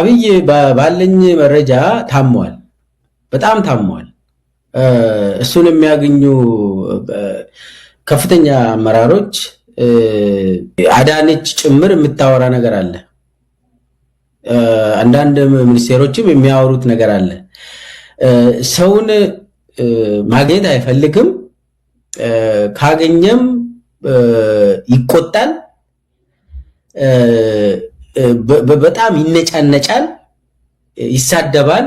አብይ ባለኝ መረጃ ታሟል፣ በጣም ታሟል። እሱን የሚያገኙ ከፍተኛ አመራሮች አዳነች ጭምር የምታወራ ነገር አለ። አንዳንድ ሚኒስቴሮችም የሚያወሩት ነገር አለ። ሰውን ማግኘት አይፈልግም፣ ካገኘም ይቆጣል፣ በጣም ይነጫነጫል፣ ይሳደባል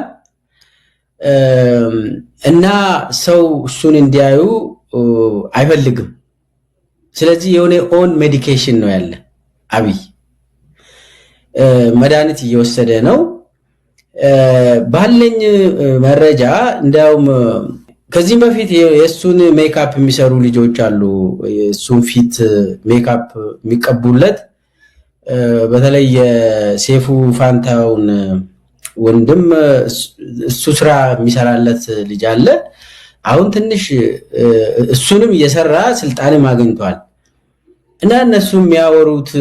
እና ሰው እሱን እንዲያዩ አይፈልግም። ስለዚህ የሆነ ኦን ሜዲኬሽን ነው ያለ። አብይ መድኃኒት እየወሰደ ነው ባለኝ መረጃ። እንዲያውም ከዚህም በፊት የሱን ሜካፕ የሚሰሩ ልጆች አሉ፣ የሱን ፊት ሜካፕ የሚቀቡለት። በተለይ የሴፉ ፋንታውን ወንድም እሱ ስራ የሚሰራለት ልጅ አለ። አሁን ትንሽ እሱንም እየሰራ ስልጣንም አግኝቷል እና እነሱ የሚያወሩት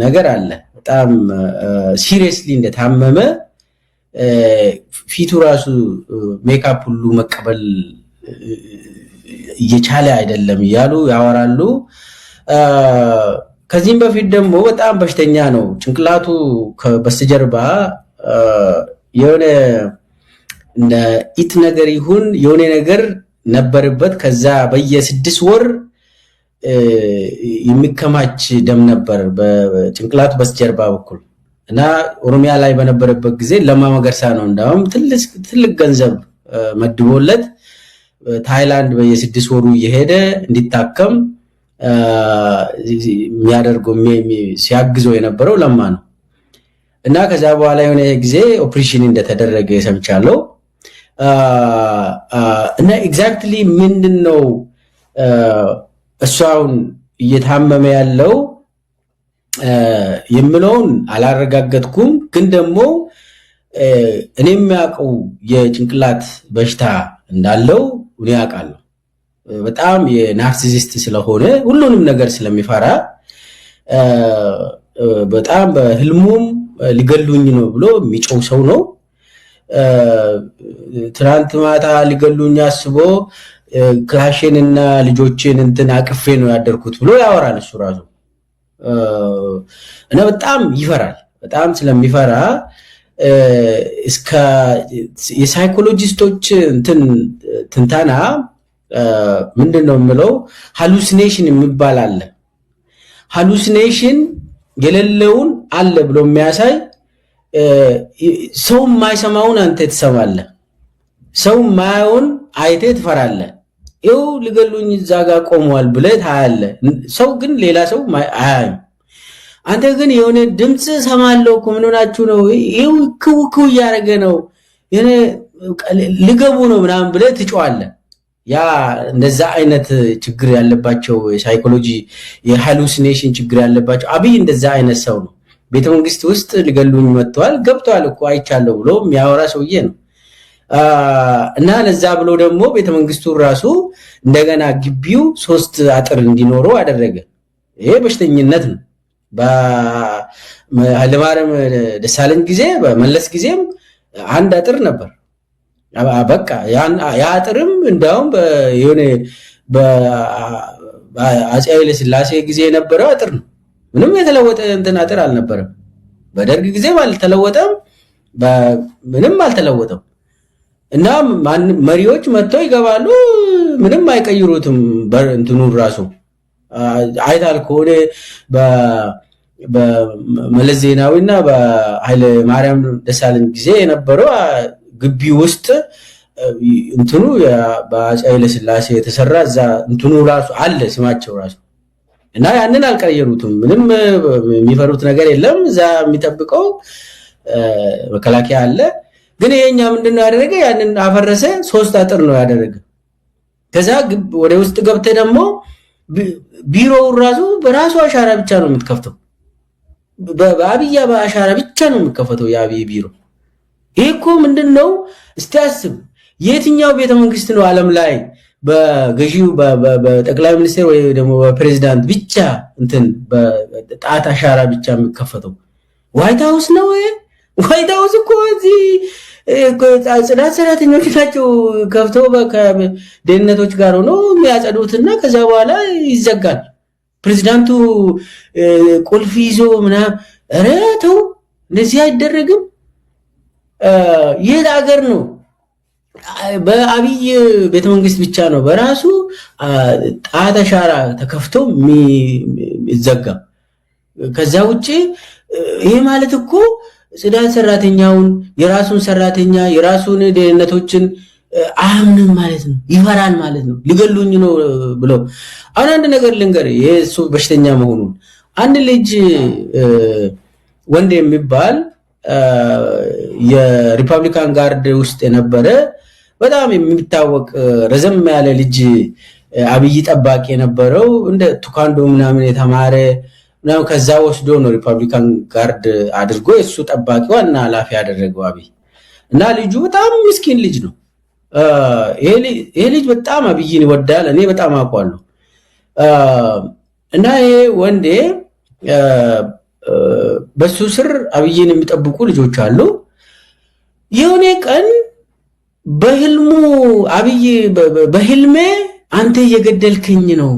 ነገር አለ። በጣም ሲሪየስሊ እንደታመመ ፊቱ ራሱ ሜካፕ ሁሉ መቀበል እየቻለ አይደለም እያሉ ያወራሉ። ከዚህም በፊት ደግሞ በጣም በሽተኛ ነው። ጭንቅላቱ በስተጀርባ የሆነ እንደ ኢት ነገር ይሁን የሆነ ነገር ነበርበት። ከዛ በየ6 ወር የሚከማች ደም ነበር በጭንቅላቱ በስተጀርባ በኩል እና ኦሮሚያ ላይ በነበረበት ጊዜ ለማ መገርሳ ነው እንዳውም ትልቅ ገንዘብ መድቦለት ታይላንድ በየ6 ወሩ እየሄደ እንዲታከም የሚያደርገው ሲያግዘው የነበረው ለማ ነው እና ከዛ በኋላ የሆነ ጊዜ ኦፕሬሽን እንደተደረገ ሰምቻለሁ። እና ኤግዛክትሊ ምንድነው እሷውን እየታመመ ያለው የምለውን አላረጋገጥኩም። ግን ደግሞ እኔ የሚያውቀው የጭንቅላት በሽታ እንዳለው እኔ ያውቃለሁ። በጣም የናርሲሲስት ስለሆነ ሁሉንም ነገር ስለሚፈራ በጣም በህልሙም ሊገሉኝ ነው ብሎ የሚጮው ሰው ነው። ትናንት ማታ ሊገሉኝ አስቦ ክላሽንና ልጆችን እንትን አቅፌ ነው ያደርኩት ብሎ ያወራል እሱ ራሱ እና በጣም ይፈራል። በጣም ስለሚፈራ እስከ የሳይኮሎጂስቶች እንትን ትንታና ምንድነው የምለው ሃሉሲኔሽን የሚባል አለ። ሃሉሲኔሽን የሌለውን አለ ብሎ የሚያሳይ ሰው የማይሰማውን አንተ ትሰማለህ፣ ሰው የማያውን አይቴ ትፈራለህ። ይኸው ሊገሉኝ እዛ ጋር ቆመዋል ብለህ ታያለህ። ሰው ግን ሌላ ሰው አያይም። አንተ ግን የሆነ ድምጽ ሰማለው እኮ ምን ሆናችሁ ነው? ይኸው ክው እያደረገ ነው የኔ ሊገቡ ነው ምናምን ብለህ ትጮዋለህ። ያ እንደዛ አይነት ችግር ያለባቸው የሳይኮሎጂ የሃሉሲኔሽን ችግር ያለባቸው አብይ እንደዛ አይነት ሰው ነው። ቤተመንግስት ውስጥ ሊገሉኝ መጥተዋል ገብተዋል እኮ አይቻለሁ ብሎ የሚያወራ ሰውዬ ነው። እና ለዛ ብሎ ደግሞ ቤተመንግስቱ ራሱ እንደገና ግቢው 3 አጥር እንዲኖረው አደረገ። ይሄ በሽተኝነት ነው። በኃይለማርያም ደሳለኝ ጊዜ በመለስ ጊዜም 1 አጥር ነበር። በቃ ያ አጥርም እንዳውም የሆነ በአፄ ኃይለ ሥላሴ ጊዜ የነበረው አጥር ነው። ምንም የተለወጠ እንትን አጥር አልነበረም። በደርግ ጊዜ አልተለወጠም፣ ምንም አልተለወጠም። እና መሪዎች መጥተው ይገባሉ፣ ምንም አይቀይሩትም። እንትኑ ራሱ አይታል ከሆነ በመለስ ዜናዊና በኃይለ ማርያም ደሳለኝ ጊዜ የነበረው ግቢ ውስጥ እንትኑ በአፄ ኃይለ ሥላሴ የተሰራ እዛ እንትኑ ራሱ አለ ስማቸው ራሱ እና ያንን አልቀየሩትም። ምንም የሚፈሩት ነገር የለም። እዛ የሚጠብቀው መከላከያ አለ። ግን ይሄኛ ምንድነው ያደረገ? ያንን አፈረሰ። 3 አጥር ነው ያደረገ። ከዛ ወደ ውስጥ ገብተ ደግሞ ቢሮው ራሱ በራሱ አሻራ ብቻ ነው የምትከፍተው። በአብይ አሻራ ብቻ ነው የሚከፈተው የአብይ ቢሮ። ይሄ እኮ ምንድነው? እስቲ አስብ። የትኛው ቤተመንግስት ነው ዓለም ላይ በገዢው በጠቅላይ ሚኒስትር ወይ ደግሞ በፕሬዝዳንት ብቻ እንትን በጣት አሻራ ብቻ የሚከፈተው? ዋይት ሃውስ ነው ዋይት ሃውስ እኮ እዚህ ጽዳት ሰራተኞች ናቸው ከፍተው ከደህንነቶች ጋር ሆኖ የሚያጸዱትና ከዛ በኋላ ይዘጋል። ፕሬዝዳንቱ ቁልፍ ይዞ ምናምን ኧረ ተው እንደዚህ አይደረግም። ይህ ሀገር ነው በአብይ ቤተመንግስት ብቻ ነው በራሱ ጣት አሻራ ተከፍቶ የሚዘጋ። ከዛ ውጪ ይሄ ማለት እኮ ጽዳት ሰራተኛውን የራሱን ሰራተኛ የራሱን ደህንነቶችን አያምንም ማለት ነው፣ ይፈራል ማለት ነው። ሊገሉኝ ነው ብሎ አሁን አንድ ነገር ልንገር የሱ በሽተኛ መሆኑን አንድ ልጅ ወንድ የሚባል የሪፐብሊካን ጋርድ ውስጥ የነበረ በጣም የሚታወቅ ረዘም ያለ ልጅ አብይ ጠባቂ የነበረው እንደ ቱካንዶ ምናምን የተማረ ነው። ከዛ ወስዶ ነው ሪፐብሊካን ጋርድ አድርጎ እሱ ጠባቂ ዋና ኃላፊ ያደረገው አብይ እና ልጁ በጣም ምስኪን ልጅ ነው። ይሄ ልጅ በጣም አብይን ይወዳል። እኔ በጣም አውቀዋለሁ። እና ይሄ ወንዴ በሱ ስር አብይን የሚጠብቁ ልጆች አሉ። የሆነ ቀን በህልሙ አብይ በህልሜ አንተ እየገደልከኝ ነው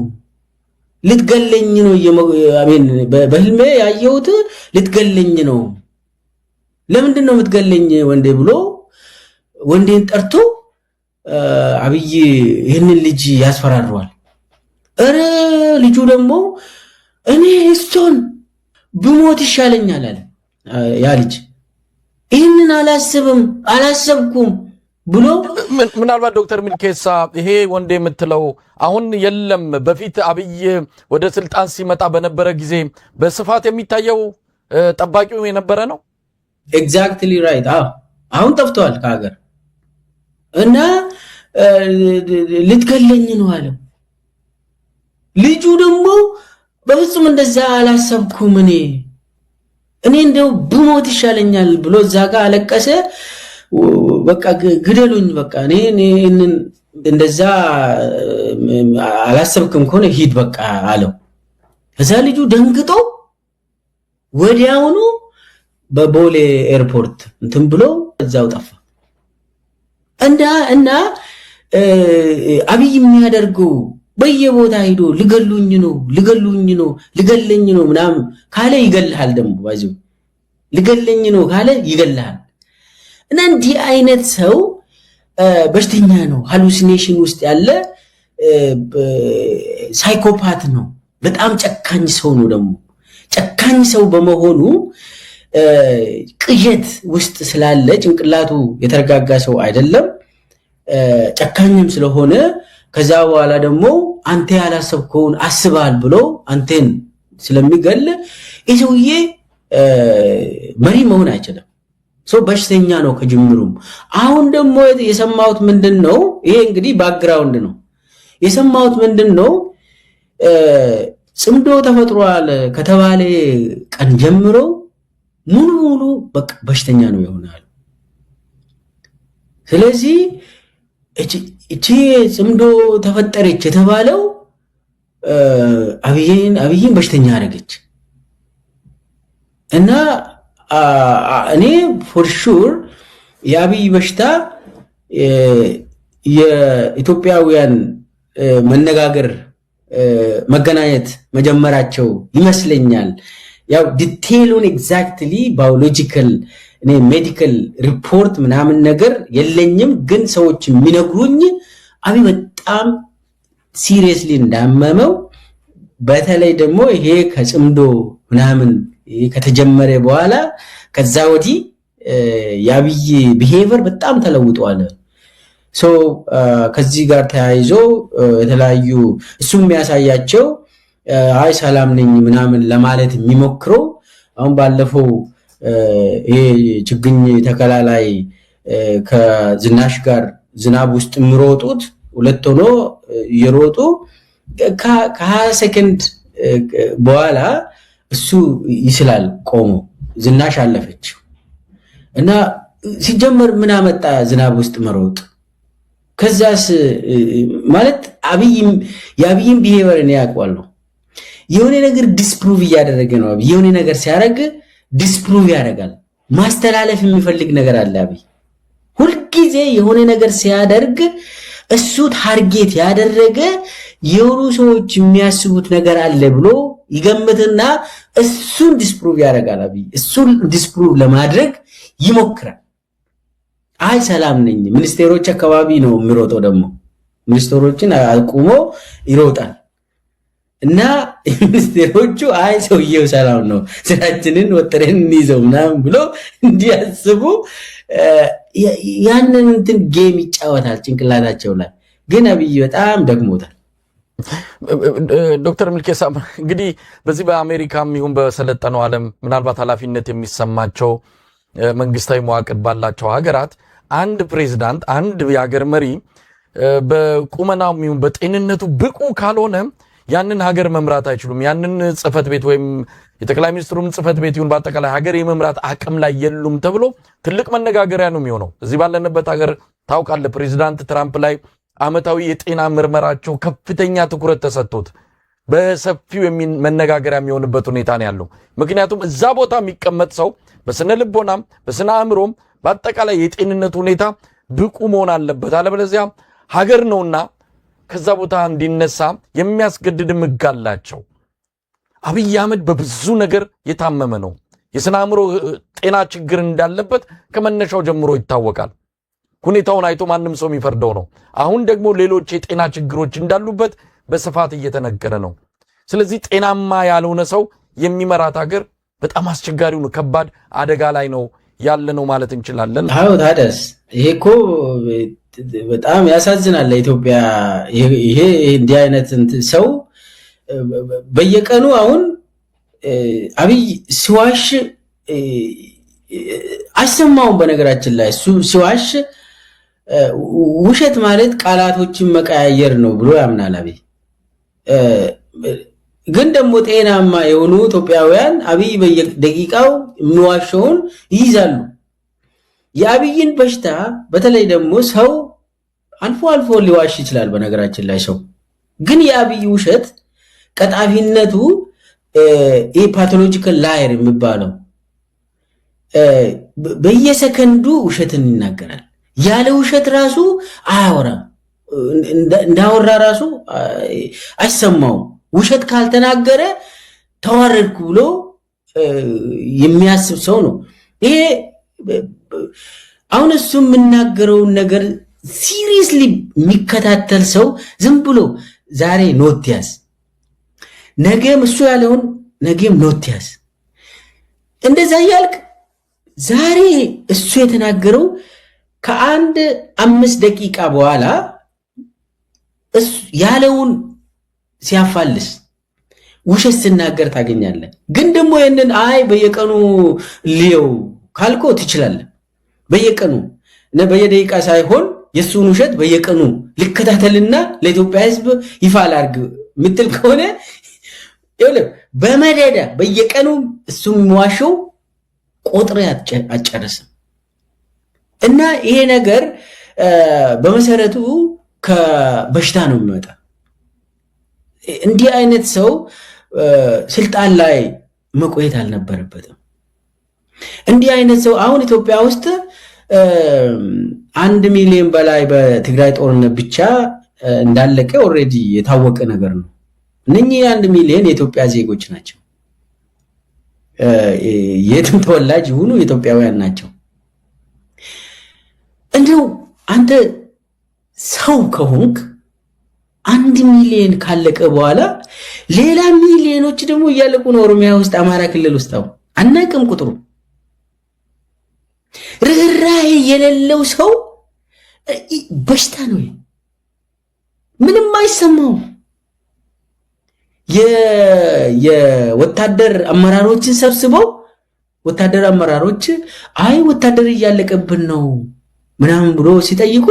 ልትገለኝ ነው አሜን በህልሜ ያየሁት ልትገለኝ ነው ለምንድን ነው የምትገለኝ ወንዴ ብሎ ወንዴን ጠርቶ አብይ ይህንን ልጅ ያስፈራረዋል። ኧረ ልጁ ደግሞ እኔ እሱን ብሞት ይሻለኛል አለ። ያ ልጅ ይህንን አላሰብኩም ብሎ ምናልባት ዶክተር ሚልኬሳ ይሄ ወንዴ የምትለው አሁን የለም በፊት አብይ ወደ ስልጣን ሲመጣ በነበረ ጊዜ በስፋት የሚታየው ጠባቂው የነበረ ነው። ኤግዛክትሊ ራይት። አሁን ጠፍቷል ከሀገር እና ልትገለኝ ነው አለው። ልጁ ደግሞ በፍጹም እንደዛ አላሰብኩም እኔ እንደው ብሞት ይሻለኛል ብሎ እዛ ጋር አለቀሰ። በቃ ግደሉኝ በቃ እኔ እንደዛ አላሰብኩም ከሆነ ሂድ በቃ አለው። ከዛ ልጁ ደንግጦ ወዲያውኑ በቦሌ ኤርፖርት እንትን ብሎ እዛው ጠፋ። እና አብይ የሚያደርገው በየቦታ ሄዶ ልገለኝ ነው ምናምን ካለ ይገልሃል። ደግሞ ባዚው ልገለኝ ነው ካለ ይገልሃል። እና እንዲህ አይነት ሰው በሽተኛ ነው፣ ሃሉሲኔሽን ውስጥ ያለ ሳይኮፓት ነው። በጣም ጨካኝ ሰው ነው። ደግሞ ጨካኝ ሰው በመሆኑ ቅዠት ውስጥ ስላለ ጭንቅላቱ የተረጋጋ ሰው አይደለም። ጨካኝም ስለሆነ ከዛ በኋላ ደግሞ አንተ ያላሰብከውን አስባል ብሎ አንተን ስለሚገል ይሄውዬ መሪ መሆን አይችልም። ሰው በሽተኛ ነው ከጅምሩም። አሁን ደግሞ የሰማሁት ምንድነው? ይሄ እንግዲህ ባክግራውንድ ነው። የሰማሁት ምንድነው? ጽምዶ ተፈጥሯል ከተባለ ቀን ጀምሮ ሙሉ በቃ በሽተኛ ነው ይሆናል። ስለዚህ እቺ ጽምዶ ተፈጠረች የተባለው አብይን በሽተኛ አደረገች እና እኔ ፎር ሹር የአብይ በሽታ የኢትዮጵያውያን መነጋገር መገናኘት መጀመራቸው ይመስለኛል። ያው ዲቴይሉን ኤግዛክትሊ ባዮሎጂካል እኔ ሜዲካል ሪፖርት ምናምን ነገር የለኝም፣ ግን ሰዎች የሚነግሩኝ አብይ በጣም ሲሪየስሊ እንዳመመው በተለይ ደግሞ ይሄ ከጽምዶ ምናምን ከተጀመረ በኋላ ከዛ ወዲህ የአብይ ቢሄቨር በጣም ተለውጧል። ሶ ከዚህ ጋር ተያይዞ የተለያዩ እሱ የሚያሳያቸው አይ ሰላም ነኝ ምናምን ለማለት የሚሞክረው አሁን ባለፈው ይሄ ችግኝ ተከላ ላይ ከዝናሽ ጋር ዝናብ ውስጥ የሚሮጡት ሁለት ሆኖ እየሮጡ ከ20 ሰከንድ በኋላ እሱ ይስላል ቆሞ ዝናሽ አለፈች እና ሲጀመር ምን አመጣ ዝናብ ውስጥ መሮጥ? ከዛስ ማለት የአብይን ቢሄቨር እኔ ያውቀዋለሁ። የሆነ ነገር ዲስፕሩቭ እያደረገ ነው። የሆነ ነገር ሲያደርግ ዲስፕሩቭ ያደርጋል። ማስተላለፍ የሚፈልግ ነገር አለ አብይ ሁሉ ጊዜ የሆነ ነገር ሲያደርግ እሱ ታርጌት ያደረገ የሆኑ ሰዎች የሚያስቡት ነገር አለ ብሎ ይገምትና እሱን ዲስፕሩቭ ያደርጋል አብይ እሱን ዲስፕሩቭ ለማድረግ ይሞክራል አይ ሰላም ነኝ ሚኒስቴሮች አካባቢ ነው የሚሮጠው ደግሞ ሚኒስቴሮችን አቁሞ ይሮጣል እና ሚኒስቴሮቹ አይ ሰውየው ሰላም ነው ስራችንን ወጥረን እንይዘው ምናምን ብሎ እንዲያስቡ ያንን እንትን ጌም ይጫወታል ጭንቅላታቸው ላይ ግን አብይ በጣም ደክሞታል ዶክተር ሚልኬሳ እንግዲህ በዚህ በአሜሪካም ይሁን በሰለጠነው ዓለም ምናልባት ኃላፊነት የሚሰማቸው መንግስታዊ መዋቅር ባላቸው ሀገራት አንድ ፕሬዝዳንት አንድ የሀገር መሪ በቁመናው ይሁን በጤንነቱ ብቁ ካልሆነ ያንን ሀገር መምራት አይችሉም ያንን ጽፈት ቤት ወይም የጠቅላይ ሚኒስትሩም ጽፈት ቤት ይሁን በአጠቃላይ ሀገር የመምራት አቅም ላይ የሉም ተብሎ ትልቅ መነጋገሪያ ነው የሚሆነው እዚህ ባለንበት ሀገር ታውቃለህ ፕሬዝዳንት ትራምፕ ላይ አመታዊ የጤና ምርመራቸው ከፍተኛ ትኩረት ተሰጥቶት በሰፊው መነጋገሪያ የሚሆንበት ሁኔታ ነው ያለው ምክንያቱም እዛ ቦታ የሚቀመጥ ሰው በስነ ልቦናም በስነ አእምሮም በአጠቃላይ የጤንነት ሁኔታ ብቁ መሆን አለበት አለበለዚያ ሀገር ነውና ከዛ ቦታ እንዲነሳ የሚያስገድድ ምጋላቸው አብይ አህመድ በብዙ ነገር የታመመ ነው የስነ አእምሮ ጤና ችግር እንዳለበት ከመነሻው ጀምሮ ይታወቃል ሁኔታውን አይቶ ማንም ሰው የሚፈርደው ነው አሁን ደግሞ ሌሎች የጤና ችግሮች እንዳሉበት በስፋት እየተነገረ ነው ስለዚህ ጤናማ ያልሆነ ሰው የሚመራት ሀገር በጣም አስቸጋሪው ነው ከባድ አደጋ ላይ ነው ያለ ነው ማለት እንችላለን አዎ ታደስ ይሄኮ በጣም ያሳዝናል ለኢትዮጵያ ይሄ እንዲህ አይነት ሰው በየቀኑ አሁን አብይ ሲዋሽ አይሰማውም በነገራችን ላይ ሲዋሽ ውሸት ማለት ቃላቶችን መቀያየር ነው ብሎ ያምናል አብይ ግን ደግሞ ጤናማ የሆኑ ኢትዮጵያውያን አብይ በየደቂቃው የሚዋሸውን ይይዛሉ የአብይን በሽታ በተለይ ደግሞ ሰው አልፎ አልፎ ሊዋሽ ይችላል በነገራችን ላይ ሰው ግን የአብይ ውሸት ቀጣፊነቱ ፓቶሎጂካል ላየር የሚባለው በየሰከንዱ ውሸትን ይናገራል ያለ ውሸት ራሱ አያወራም እንዳወራ ራሱ አይሰማውም ውሸት ካልተናገረ ተዋረድኩ ብሎ የሚያስብ ሰው ነው ይሄ አሁን እሱ የምናገረውን ነገር ሲሪየስሊ የሚከታተል ሰው ዝም ብሎ ዛሬ ኖት ያዝ ነገም እሱ ያለውን ነገም ኖት ያዝ እንደዛ ያልክ ዛሬ እሱ የተናገረው ከአንድ 5 ደቂቃ በኋላ ያለውን ሲያፋልስ ውሸት ሲናገር ታገኛለህ ግን ደግሞ ይሄንን አይ በየቀኑ ሊየው ካልኮ ትችላለህ በየቀኑ በየደቂቃ ሳይሆን የሱን ውሸት በየቀኑ ልከታተልና ለኢትዮጵያ ሕዝብ ይፋ ላርግ ምትል ከሆነ ይኸውልህ በመደዳ በየቀኑ እሱ የሚዋሸው ቁጥር አጨረሰም እና ይሄ ነገር በመሰረቱ ከበሽታ ነው የሚመጣ እንዲህ አይነት ሰው ስልጣን ላይ መቆየት አልነበረበትም እንዲህ አይነት ሰው አሁን ኢትዮጵያ ውስጥ 1 ሚሊዮን በላይ በትግራይ ጦርነት ብቻ እንዳለቀ ኦሬዲ የታወቀ ነገር ነው እነኚህ 1 ሚሊዮን የኢትዮጵያ ዜጎች ናቸው የትም ተወላጅ ይሁኑ ኢትዮጵያውያን ናቸው እንደው አንተ ሰው ከሆንክ 1 ሚሊዮን ካለቀ በኋላ ሌላ ሚሊዮኖች ደግሞ እያለቁ ነው ኦሮሚያ ውስጥ አማራ ክልል ውስጥ አናቅም ቁጥሩ ርህራሄ የሌለው ሰው በሽታ ነው ምንም አይሰማው የወታደር አመራሮችን ሰብስበው ወታደር አመራሮች አይ ወታደር እያለቀብን ነው ምናምን ብሎ ሲጠይቁ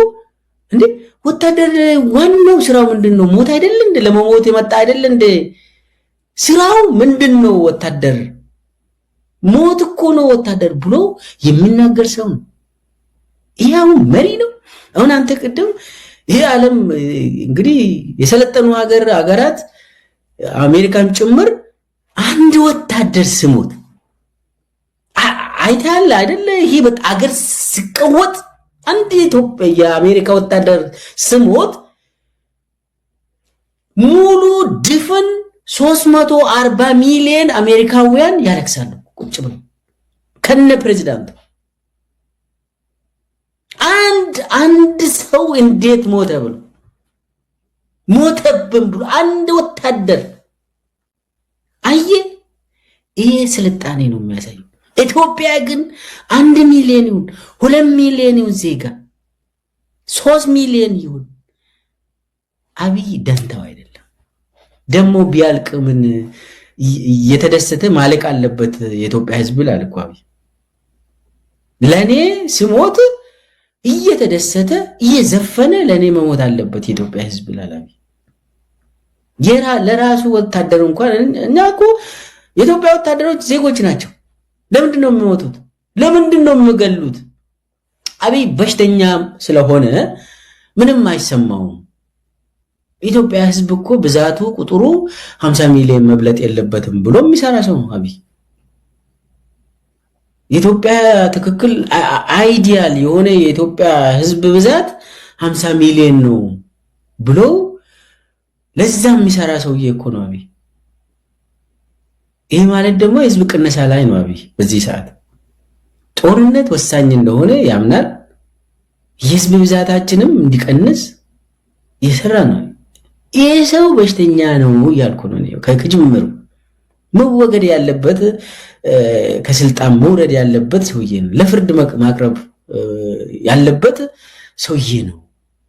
እንዴ ወታደር ዋናው ስራው ምንድነው ሞት አይደል እንደ ለመሞት የመጣ አይደል እንደ ስራው ምንድነው ወታደር ሞት እኮ ነው ወታደር ብሎ የሚናገር ሰው ነው ይሄው መሪ ነው አሁን አንተ ቅድም ይሄ ዓለም እንግዲህ የሰለጠኑ ሀገራት አሜሪካን ጭምር አንድ ወታደር ስሞት አይታል አይደለ? ይሄ በጣም አገር ሲቀወጥ አንድ ኢትዮጵያ የአሜሪካ ወታደር ስሞት ሙሉ ድፍን 340 ሚሊዮን አሜሪካውያን ያለቅሳሉ ቁጭ ብለው ከነ ፕሬዝዳንቱ። አንድ ሰው እንዴት ሞተ ብሎ ሞተብን ብሎ አንድ ወታደር አየ። ይሄ ስልጣኔ ነው የሚያሳየው። ኢትዮጵያ ግን 1 ሚሊዮን ይሁን 2 ሚሊዮን ይሁን ዜጋ 3 ሚሊዮን ይሁን አብይ ደንታው አይደለም። ደሞ ቢያልቅ ምን የተደሰተ ማለቅ አለበት የኢትዮጵያ ህዝብ ይላል እኮ አብይ። ለኔ ስሞት እየተደሰተ እየዘፈነ ለኔ መሞት አለበት የኢትዮጵያ ህዝብ ይላል አብይ። ለራሱ ወታደር እንኳን እኛ እኮ የኢትዮጵያ ወታደሮች ዜጎች ናቸው። ለምንድን ነው የሚሞቱት? ለምንድን ነው የሚገሉት? አብይ በሽተኛ ስለሆነ ምንም አይሰማውም። ኢትዮጵያ ህዝብ እኮ ብዛቱ ቁጥሩ 50 ሚሊዮን መብለጥ የለበትም ብሎ የሚሰራ ሰው ነው አብይ። የኢትዮጵያ ትክክል አይዲያል የሆነ የኢትዮጵያ ህዝብ ብዛት 50 ሚሊዮን ነው ብሎ ለዛ የሚሰራ ሰውዬ እኮ ነው አብይ። ይሄ ማለት ደግሞ ህዝብ ቅነሳ ላይ ነው አብይ። በዚህ ሰዓት ጦርነት ወሳኝ እንደሆነ ያምናል። የህዝብ ብዛታችንም እንዲቀንስ እየሰራ ነው። ይሄ ሰው በሽተኛ ነው እያልኩ ነው እኔ ከጅምሩ። መወገድ ያለበት ከስልጣን መውረድ ያለበት ሰውዬ ነው። ለፍርድ ማቅረብ ያለበት ሰውዬ ነው።